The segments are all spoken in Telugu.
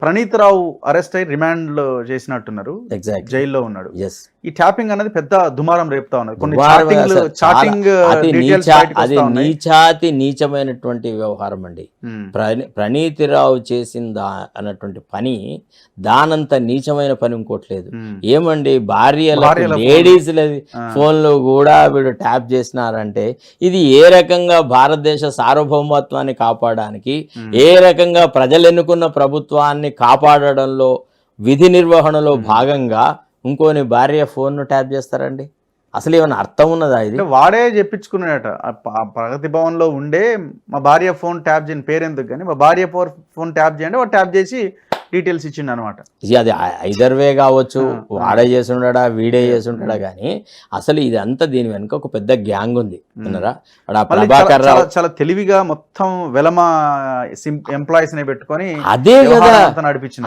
ప్రణీత్ రావు అరెస్ట్ అయ్యి రిమాండ్ లో చేసినట్టున్నారు, ఎగ్జాక్ట్ జైల్లో ఉన్నాడు. ఎస్ ఈ ట్యాపింగ్ అనేది పెద్ద దుమారం రేపుతా ఉన్నది. కొన్ని అది నీచాతి నీచమైనటువంటి వ్యవహారం అండి. ప్రణీత్ రావు చేసిందా అన్నటువంటి పని దానంత నీచమైన పని ఇంకోట్లేదు. ఏమండి, భార్యలకు లేడీస్ ఫోన్లు కూడా వీడు ట్యాప్ చేసినారంటే ఇది ఏ రకంగా భారతదేశ సార్వభౌమత్వాన్ని కాపాడడానికి, ఏ రకంగా ప్రజలు ఎన్నుకున్న ప్రభుత్వాన్ని కాపాడడంలో విధి నిర్వహణలో భాగంగా ఇంకోని భార్య ఫోన్ను ట్యాప్ చేస్తారండి? అసలు ఏమైనా అర్థం ఉన్నదా ఇది? వాడే చెప్పించుకున్నాడట, ప్రగతి భవన్ లో ఉండే మా భార్య ఫోన్ ట్యాప్ చేయని పేరెందుకు కానీ మా భార్య ఫోన్ ట్యాప్ చేయండి, వాడు ట్యాప్ చేసి డీటెయిల్స్ ఇచ్చిండు అనమాట. అది ఐదర్ వే కావచ్చు, వాడే చేసి ఉంటాడా వీడే చేసి ఉంటాడా, కానీ అసలు ఇదంతా దీని వెనుక ఒక పెద్ద గ్యాంగ్ ఉంది అన్నారా. ప్రభాకర్ రావు చాలా తెలివిగా మొత్తం వెలమ ఎంప్లాయీస్ ని పెట్టుకొని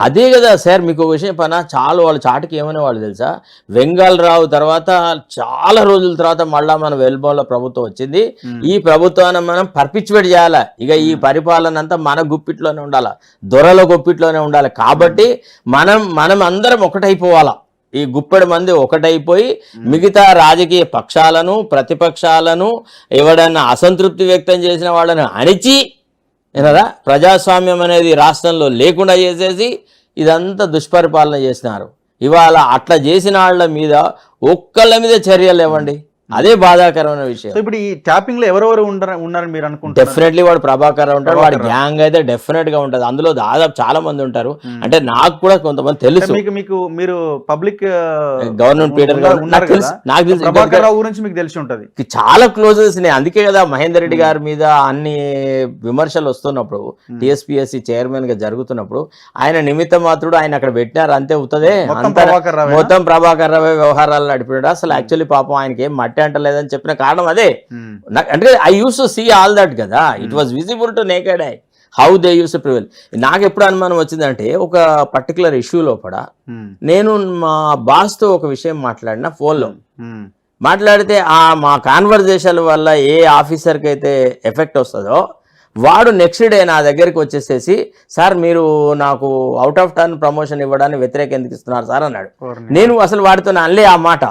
అదే కదా సార్. మీకు ఒక విషయం పైన చాలా వాళ్ళు చాటుకి ఏమనే వాళ్ళు తెలుసా, వెంగళరావు తర్వాత చాలా రోజుల తర్వాత మళ్ళా మన వెల్బోన్లో ప్రభుత్వం వచ్చింది, ఈ ప్రభుత్వాన్ని మనం పర్పిచ్యువేట్ చేయాలా, ఇక ఈ పరిపాలన అంతా మన గుప్పిట్లోనే ఉండాలా, దొరల గుప్పిట్లోనే ఉండాలి. కాబట్టి మనం అందరం ఒకటైపోవాలా, ఈ గుప్పెడు మంది ఒకటైపోయి మిగతా రాజకీయ పక్షాలను ప్రతిపక్షాలను ఎవడన్నా అసంతృప్తి వ్యక్తం చేసిన వాళ్ళని అణిచి ఏనరా ప్రజాస్వామ్యం అనేది రాష్ట్రంలో లేకుండా చేసేసి ఇదంతా దుష్పరిపాలన చేసినారు. ఇవాళ అట్లా చేసిన వాళ్ళ మీద ఒక్కళ్ళ మీద చర్యలు ఇవ్వండి, అదే బాధాకరమైన విషయం. ఇప్పుడు ఈ ట్యాపింగ్ లో ఎవరెవరు ఉన్నారని మీరు అనుకుంటారు? డెఫినెట్లీ వాడు ప్రభాకర్ ఉంటాడు, వాడి గ్యాంగ్ అయితే డెఫినెట్ గా ఉంటది. అందులో దాదాపు చాలా మంది ఉంటారు, అంటే నాకు కూడా కొంతమంది తెలుసు. మీకు మీరు పబ్లిక్ గవర్నమెంట్ పీడర్ నాకు తెలుసు, ప్రభాకర్ రావు గురించి మీకు తెలిసి ఉంటది, చాలా క్లోజెస్. అందుకే కదా మహేందర్ రెడ్డి గారి మీద అన్ని విమర్శలు వస్తున్నప్పుడు, టీఎస్పీఎస్సీ చైర్మన్ గా జరుగుతున్నప్పుడు ఆయన నిమిత్త మాత్రుడు ఆయన అక్కడ పెట్టినారు అంతే అవుతుంది, మొత్తం ప్రభాకర్ రావు వ్యవహారాలు నడిపినాడు. అసలు యాక్చువల్లీ పాపం ఆయనకి ఏం మట్టి అంటలేదని చెప్పిన కారణం అదే. అంటే I used to see all that కదా, it was visible to naked eye how they used to prevail. నాకు ఎప్పుడు అనుమానం వచ్చిందంటే, ఒక పర్టికులర్ ఇష్యూ లోపల నేను మా బాస్తో ఒక విషయం మాట్లాడిన ఫోన్లో మాట్లాడితే మా కాన్వర్జేషన్ వల్ల ఏ ఆఫీసర్కి అయితే ఎఫెక్ట్ వస్తుందో వాడు నెక్స్ట్ డే నా దగ్గరికి వచ్చేసేసి, సార్ మీరు నాకు అవుట్ ఆఫ్ టర్న్ ప్రమోషన్ ఇవ్వడానికి వ్యతిరేక ఎందుకు ఇస్తున్నారు సార్ అన్నాడు. నేను అసలు వాడితో అనలే ఆ మాట,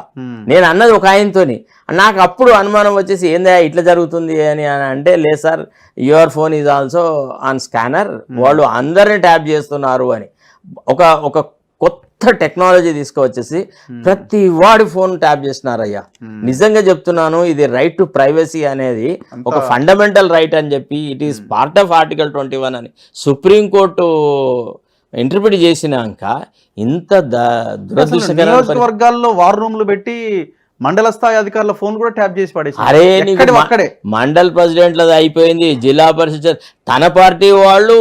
నేను అన్నది ఒక ఆయనతోని. నాకు అప్పుడు అనుమానం వచ్చేసి ఏందా ఇట్లా జరుగుతుంది అని అంటే, లేదు sir your phone is also on scanner, వాళ్ళు అందరిని ట్యాప్ చేస్తున్నారు అని ఒక కొత్త టెక్నాలజీ తీసుకువచ్చేసి ప్రతి వాడి ఫోన్ ట్యాప్ చేస్తున్నారయ్యా. నిజంగా చెప్తున్నాను, ఇది రైట్ టు ప్రైవసీ అనేది ఒక ఫండమెంటల్ రైట్ అని చెప్పి, it is part of article 21 అని సుప్రీంకోర్టు ఇంటర్ప్రిట్ చేసినాక ఇంత దురదృష్టకరమైన వర్గాల్లో వార్ రూమ్లు పెట్టి మండల స్థాయి అధికారుల ఫోన్ కూడా ట్యాప్ చేసి పడేసి, అరే మండల్ ప్రెసిడెంట్లది అయిపోయింది, జిల్లా పరిషత్ తన పార్టీ వాళ్ళు,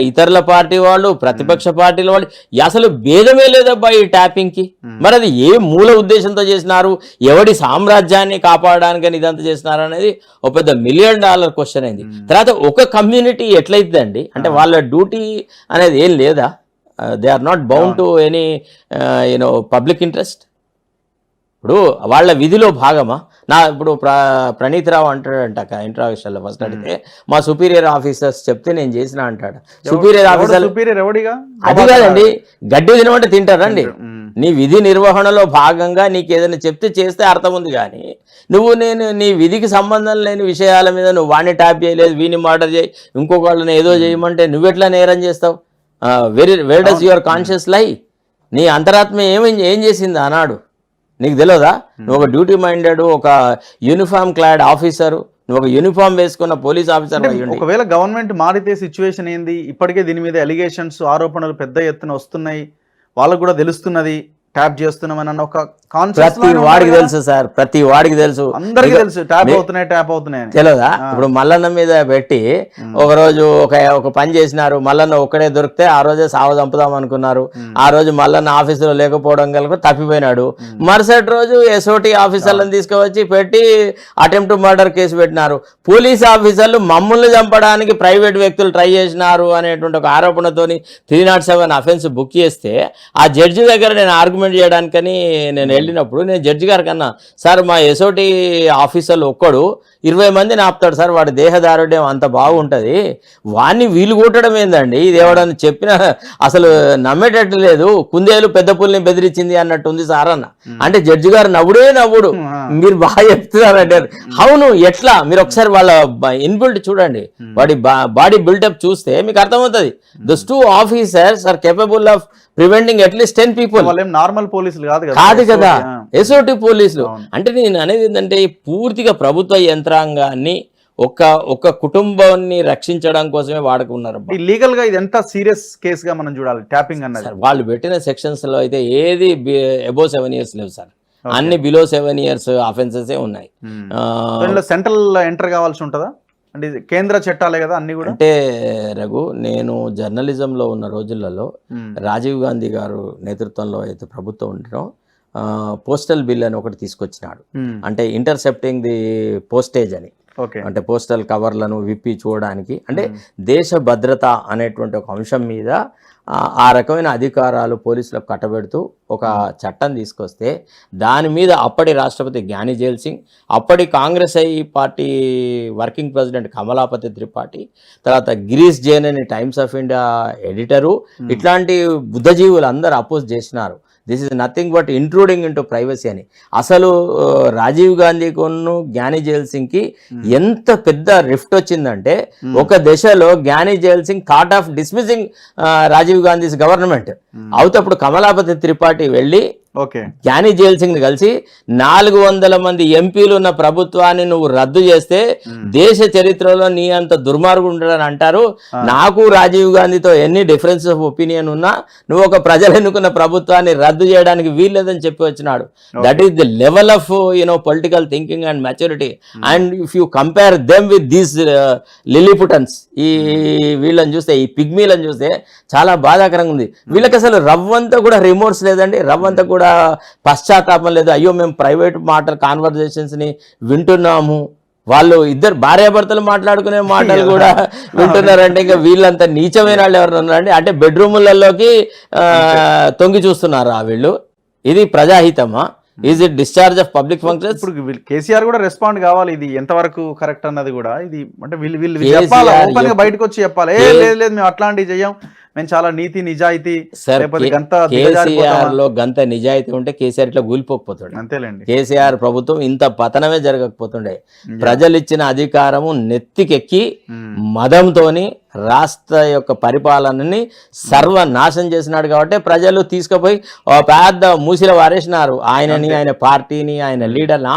ఇతరుల పార్టీ వాళ్ళు, ప్రతిపక్ష పార్టీల వాళ్ళు, అసలు భేదమే లేదబ్బా ఈ ట్యాపింగ్ కి. మరి అది ఏ మూల ఉద్దేశంతో చేసినారు, ఎవడి సామ్రాజ్యాన్ని కాపాడడానికని ఇదంతా చేసినారు అనేది ఒక పెద్ద $1 మిలియన్ క్వశ్చన్ అయింది. తర్వాత ఒక కమ్యూనిటీ ఎట్లయితుందండి అంటే వాళ్ళ డ్యూటీ అనేది ఏం లేదా, they are not bound to any public interest. ఇప్పుడు వాళ్ళ విధిలో భాగమా? ఇప్పుడు ప్రణీత్ రావు అంటాడంట ఇంట్రాగేషన్లో ఫస్ట్ అడిగితే, మా సుపీరియర్ ఆఫీసర్స్ చెప్తే నేను చేసిన అంటాడు. సుపీరియర్ ఆఫీసర్ అది కాదండి, గడ్డి తినమంటే తింటారండి. నీ విధి నిర్వహణలో భాగంగా నీకు ఏదైనా చెప్తే చేస్తే అర్థం ఉంది, కానీ నేను నీ విధికి సంబంధం లేని విషయాల మీద నువ్వు వాడిని ట్యాప్ చేయలేదు, వీని మర్డర్ చేయి, ఇంకొక వాళ్ళని ఏదో చేయమంటే నువ్వెట్లా నేరం చేస్తావు? వేర్ డస్ యువర్ కాన్షియస్ లై? నీ అంతరాత్మ ఏం చేసింది అన్నాడు నీకు తెలియదా? నువ్వు ఒక డ్యూటీ మైండెడ్, ఒక యూనిఫామ్ క్లాడ్ ఆఫీసరు, నువ్వు ఒక యూనిఫామ్ వేసుకున్న పోలీస్ ఆఫీసర్. ఒకవేళ గవర్నమెంట్ మారితే సిచ్యువేషన్ ఏంది? ఇప్పటికే దీని మీద ఎలిగేషన్స్ ఆరోపణలు పెద్ద ఎత్తున వస్తున్నాయి, వాళ్ళకు కూడా తెలుస్తున్నది ట్యాప్ చేస్తున్నామని ఒక కాన్సెప్ట్ ప్రతి వాడికి తెలుసు సార్, ప్రతి వాడికి తెలుసు, అందరికీ తెలుసు ట్యాప్ అవుతున్నాయి తెలియదా? ఇప్పుడు మల్లన్న మీద పెట్టి ఒక రోజు ఒక పని చేసినారు, మల్లన్న ఒక్కడే దొరికితే ఆ రోజే సావ చంపుదాం అనుకున్నారు. ఆ రోజు మల్లన్న ఆఫీసులో లేకపోవడం కనుక తప్పిపోయినాడు. మరుసటి రోజు ఎస్ఓటి ఆఫీసర్లను తీసుకువచ్చి పెట్టి అటెంప్ట్ టు మర్డర్ కేసు పెట్టినారు. పోలీస్ ఆఫీసర్లు మమ్మల్ని చంపడానికి ప్రైవేట్ వ్యక్తులు ట్రై చేసినారు అనేటువంటి ఒక ఆరోపణతోని 307 అఫెన్స్ బుక్ చేస్తే ఆ జడ్జి దగ్గర నేను ఆర్గ్యుమెంట్ డాక్యుమెంట్ చేయడానికని నేను వెళ్ళినప్పుడు నేను జడ్జి గారి కన్నా, సార్ మా ఎస్ఓటి ఆఫీసర్లు ఒక్కడు 20 మందిని ఆపుతాడు సార్, వాడి దేహదారుడ్యం అంత బాగుంటుంది, వాడిని వీలు కొట్టడం ఏందండి, ఇది ఎవడని చెప్పినా అసలు నమ్మేటట్టు లేదు, కుందేలు పెద్ద పుల్ని బెదిరించింది అన్నట్టు ఉంది సార్ అన్న. అంటే జడ్జి గారు నవ్వుడు, మీరు బాగా చెప్తున్నారంటే అవును ఎట్లా, మీరు ఒకసారి వాళ్ళ ఇన్బిల్ట్ చూడండి, వాడి బాడీ బిల్డప్ చూస్తే మీకు అర్థమవుతుంది. Those 2 officers are capable of preventing at least 10 people. Normal పోలీసులు కాదు కదా, ఎస్ఓటి పోలీసులు. అంటే నేను అనేది ఏంటంటే పూర్తిగా ప్రభుత్వ యంత్రాంగాన్ని ఒక కుటుంబాన్ని రక్షించడం కోసమే వాడుకున్నారు. లీగల్ గా ఇది ఎంత సీరియస్ కేసుగా మనం చూడాలి ట్యాపింగ్ అన్నది? వాళ్ళు పెట్టిన సెక్షన్స్ లో అయితే ఏది అబోవ్ 7 years లేవు సార్, అన్ని బిలో 7 years అఫెన్సెస్ ఉన్నాయి. సెంట్రల్ ఎంటర్ కావాల్సి ఉంటుందా అంటే కేంద్ర చట్టాలే కదా అన్ని కూడా? అంటే రఘు, నేను జర్నలిజంలో ఉన్న రోజులలో రాజీవ్ గాంధీ గారు నేతృత్వంలో అయితే ప్రభుత్వం ఉండడం పోస్టల్ బిల్ అని ఒకటి తీసుకొచ్చినాడు. అంటే ఇంటర్సెప్టింగ్ ది పోస్టేజ్ అని, అంటే పోస్టల్ కవర్లను విప్పి చూడడానికి, అంటే దేశ భద్రత అనేటువంటి ఒక అంశం మీద ఆ రకమైన అధికారాలు పోలీసులకు కట్టబెడుతూ ఒక చట్టం తీసుకొస్తే దాని మీద అప్పటి రాష్ట్రపతి జ్ఞాని జైల్ సింగ్, అప్పటి Congress party working president Kamlapati Tripathi, తర్వాత గిరీష్ జైన్ అని టైమ్స్ ఆఫ్ ఇండియా ఎడిటరు, ఇట్లాంటి బుద్ధజీవులు అందరూ అపోజ్ చేసినారు. This is nothing but intruding into privacy అని. అసలు రాజీవ్ గాంధీకును జ్ఞాని జైల్ సింగ్కి ఎంత పెద్ద రిఫ్ట్ వచ్చిందంటే ఒక దశలో Giani Zail Singh thought of dismissing Rajiv Gandhi's government అవుతప్పుడు కమలాపతి త్రిపాఠి వెళ్ళి జ్ఞాని జైల్ సింగ్ ని కలిసి 400 మంది ఎంపీలు ఉన్న ప్రభుత్వాన్ని నువ్వు రద్దు చేస్తే దేశ చరిత్రలో నీ అంత దుర్మార్గుడు ఉండడని అంటారు, నాకు రాజీవ్ గాంధీతో ఎన్ని డిఫరెన్సెస్ ఆఫ్ ఒపీనియన్ ఉన్నా నువ్వు ఒక ప్రజలు ఎన్నుకున్న ప్రభుత్వాన్ని రద్దు చేయడానికి వీల్లేదని చెప్పి వచ్చినాడు. That is the level of political thinking and maturity. And if you compare them with these Lilliputians, ఈ వీళ్ళని చూస్తే, ఈ పిగ్మీలను చూస్తే చాలా బాధాకరంగా ఉంది. వీళ్ళకి అసలు రవ్వంతా కూడా రిమోర్స్ లేదండి, రవ్వంతా కూడా పశ్చాత్తాపం లేదు. అయ్యో మేము ప్రైవేట్ కాన్వర్జేషన్స్ని వింటున్నాము, వాళ్ళు ఇద్దరు భార్యాభర్తలు మాట్లాడుకునే మాటలు కూడా వింటున్నారంటే ఇంకా వీళ్ళంతా నీచమైన వాళ్ళు ఎవరు ఉన్నారండి? అంటే బెడ్రూములలోకి తొంగి చూస్తున్నారా వీళ్ళు? ఇది ప్రజాహితమా? Is it discharge of public functions? ఇప్పుడు కేసీఆర్ కూడా రెస్పాండ్ కావాలి, ఇది ఎంతవరకు కరెక్ట్ అన్నది కూడా. ఇది అంటే వీళ్ళు చెప్పాలి, ఓపెన్ గా బయటకు వచ్చి చెప్పాలి, లేదు మేము అట్లాంటివి చెయ్యం, మేము చాలా నీతి నిజాయితీ. కేసీఆర్ లో గంత నిజాయితీ ఉంటే కేసీఆర్ ఇట్లా కూలిపోకపోతుండే. అంతేలేండి, కేసీఆర్ ప్రభుత్వం ఇంత పతనమే జరగకపోతుండే. ప్రజలు ఇచ్చిన అధికారము నెత్తికెక్కి మదంతోని రాష్ట్ర యొక్క పరిపాలనని సర్వనాశనం చేసినాడు. కాబట్టి ప్రజలు తీసుకుపోయి పెద్ద మూసిలో వారేసినారు ఆయనని, ఆయన పార్టీని, ఆయన లీడర్ని.